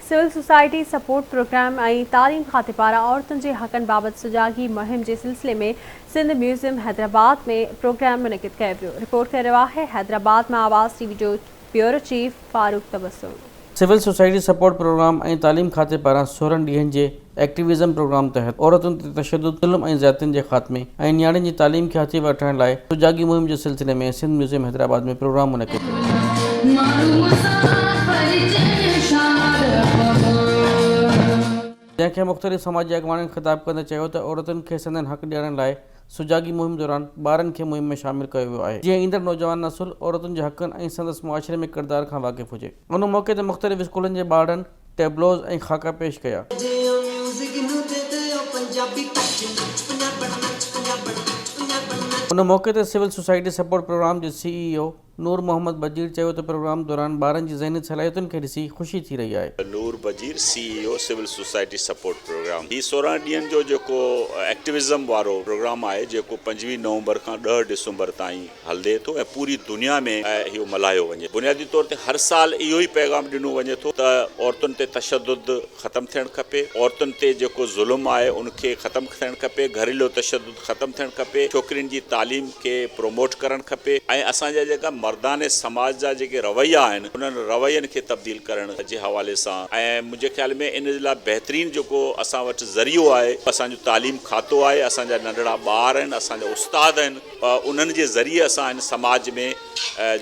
Civil society support program ऐं तालीम खाते पारां औरतुनि जे हक़नि बाबति सुजागी मुहिम जे सिलसिले में सिंध म्यूज़ियम हैदराबाद में प्रोग्राम मुनक़िद कयो वियो। रिपोर्ट करे रहियो आहे हैदराबाद में आवाज़ टीवी जो bureau chief Farooq Tabassum. Civil society support program ऐं तालीम खाते पारां 16 ॾींहनि जे एक्टिविज़म प्रोग्राम तहत औरतुनि ते तशद्दुद, ज़ुल्म ऐं ज़्यादतियुनि जे ख़ात्मे ऐं नियाणियुनि जी तालीम खे हथी वठण लाइ सुजागी मुहिम जे सिलसिले में सिंध म्यूज़ियम हैदराबाद में प्रोग्राम मुनक़िद जंहिंखे मुख़्तलिफ़ समाजी अॻवाननि ख़िताब कंदे चयो त औरतुनि खे संदनि हक़ ॾियण लाइ सुजागी मुहिम दौरान ॿारनि खे मुहिम में शामिल कयो वियो आहे, जीअं ईंदड़ नौजवान नसुल औरतुनि जे हक़नि ऐं संदसि मुआशरे में किरदार खां वाक़िफ़ हुजे। उन मौक़े ते मुख़्तलिफ़ स्कूलनि जे ॿारनि टेबलोज़ ऐं ख़ाका पेश कया। उन मौक़े ते सिविल सोसाइटी सपोर्ट प्रोग्राम जे CEO नूर मोहम्मद बजीर चयो त प्रोग्राम दौरान ॿारनि जी ज़हनी सलाहियतुनि खे ॾिसी ख़ुशी थी रही आहे। Noor Bajir CEO civil society support programme ही 16 ॾींहनि जो जेको एक्टिविज़म वारो प्रोग्राम आहे जेको 25 नवंबर खां 10 दिसंबर ताईं हलंदे थो ऐं पूरी दुनिया में इहो मल्हायो वञे। बुनियादी तौर ते हर साल इहो ई पैगाम ॾिनो वञे थो त औरतुनि ते तशद्दुद ख़तमु थियणु खपे, औरतुनि ते जेको ज़ुल्म आहे उनखे ख़तमु थियणु खपे, घरेलू तशद्दुद ख़तमु थियणु खपे, छोकिरियुनि जी तालीम खे प्रोमोट करणु खपे ऐं असांजा जेका मर्दाने समाज जा जेके रवैया आहिनि उन्हनि रवैयनि खे तब्दील करण जे हवाले सां ऐं मुंहिंजे ख्याल में इन जे लाइ बहितरीन जेको असां वटि ज़रियो आहे असांजो तालीम खातो आहे, असांजा नंढड़ा ॿार आहिनि, असांजा उस्ताद आहिनि, उन्हनि जे ज़रिए असां इन समाज में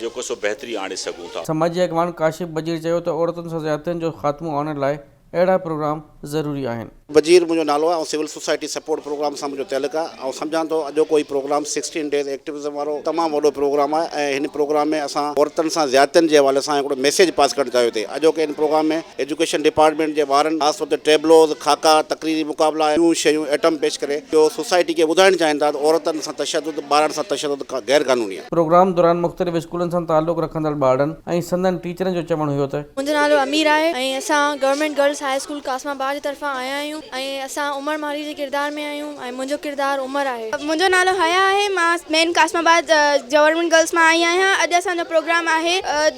जेको सो बहितरी आणे सघूं था। समाजी अॻवान काशिफ बजीर चयो त औरतुनि सां ज़्यादतियुनि जो ख़ात्मो आणण लाइ अहिड़ा प्रोग्राम ज़रूरी आहिनि। बजीर मुंहिंजो नालो आहे ऐं सिविल सोसाइटी सपोर्ट प्रोग्राम सां मुंहिंजो तइल्लुक़ु आहे ऐं सम्झां थो अॼो कोई प्रोग्राम 16 डेज़ एक्टिविज़म वारो तमामु वॾो प्रोग्राम आहे ऐं हिन प्रोग्राम में असां औरतुनि सां ज़्यादतियुनि जे हवाले सां हिकिड़ो मैसेज पास करणु चाहियो थिए। अॼोके हिन प्रोग्राम में एजुकेशन डिपार्टमेंट जे ॿारनि ख़ासि तौर ते टेबलोज़, ख़ाका, तक़रीरी मुक़ाबला इहे शयूं एटम पेश करे जो सोसाइटी खे ॿुधाइणु चाहिनि था त औरतुनि सां तशद्दुद, ॿारनि सां तशद्दुद गैर क़ानूनी आहे। प्रोग्राम दौरान मुख़्तलिफ़ स्कूलनि सां ताल्लुक़ रखंदड़ ॿारनि ऐं संदनि टीचरनि जो चवणु हुयो त मुंहिंजो नालो अमीर आहे ऐं असां government girls high school Qasimabad जी तरफ़ां आया आहियूं ऐं असां उमर मारी जे किरदार में आहियूं ऐं मुंहिंजो किरदार उमर आहे। मुंहिंजो नालो हया आहे, मां मेन कासमाबाद गवर्नमेंट गर्ल्स मां आई आहियां। अॼु असांजो प्रोग्राम आहे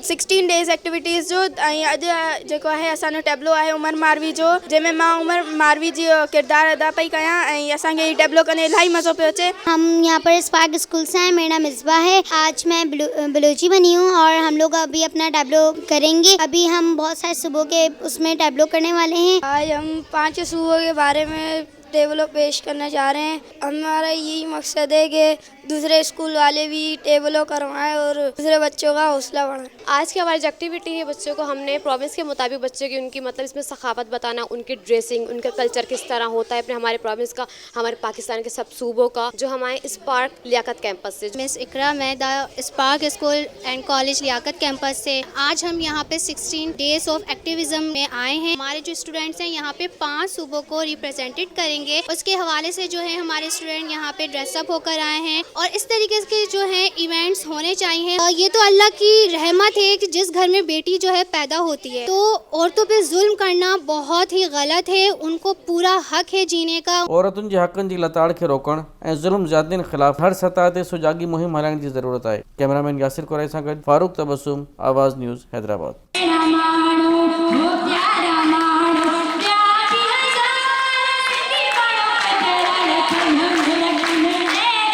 16 डेज़ एक्टिविटीज़ जो ऐं अॼु जेको आहे असांजो टेबलो आहे उमर मारवी जो, जंहिंमें मां उमर मारवी जो किरदार अदा पई कयां ऐं असांखे हीउ टेबलो कंदे इलाही मज़ो पियो अचे। हम यहाँ पर स्पार्क स्कूल से हैं, मेरा नाम मिसबा है। आज मैं बलूची बनी हूँ और हम लोग अभी अपना टेबलो करेंगे। अभी हम बहुत सारे सूबों के उसमें टेबलो करने वाले हैं। आज हम 5 सूबों के बारे में टेबलों पेश करना चाह रहे हैं। हमारा यही मकसद है कि दूसरे स्कूल वाले भी टेबलों करवाएं और दूसरे बच्चों का हौसला बढ़ाएं। आज की हमारी जो एक्टिविटी है बच्चों को हमने प्रोविंस के मुताबिक बच्चों की उनकी मतलब इसमें सखावत बताना, उनकी ड्रेसिंग, उनका कल्चर किस तरह होता है अपने हमारे प्रोविंस का, हमारे पाकिस्तान के सब सूबों का, जो हमारे स्पार्क लियाकत कैंपस से। मिस इकरा, मैं the Spark school and college Liaquat campus से। आज हम यहाँ पे 16 डेज ऑफ एक्टिविज्म में आए हैं। हमारे जो स्टूडेंट्स हैं यहाँ पे 5 सूबों को रिप्रेजेंटेड करेंगे। उसके हवाले से जो है हमारे स्टूडेंट यहाँ पे ड्रेसअप होकर आए हैं और इस तरीके के जो है इवेंट्स होने चाहिए। और ये तो अल्लाह की रहमत है कि जिस घर में बेटी जो है पैदा होती है तो औरतों पे जुल्म करना बहुत ही गलत है। उनको पूरा हक है जीने का। औरतुनि जे हक़नि जी लताड़ खे रोकण ऐं ज़ुल्म ज़्यादतियुनि ख़िलाफ़ हर सतह ते सुजागी मुहिम हलाइण जी ज़रूरत आहे। कैमरामैन यासिर कुरैशी सां गॾु फारूक तबस्सुम, आवाज़ न्यूज़ हैदराबाद।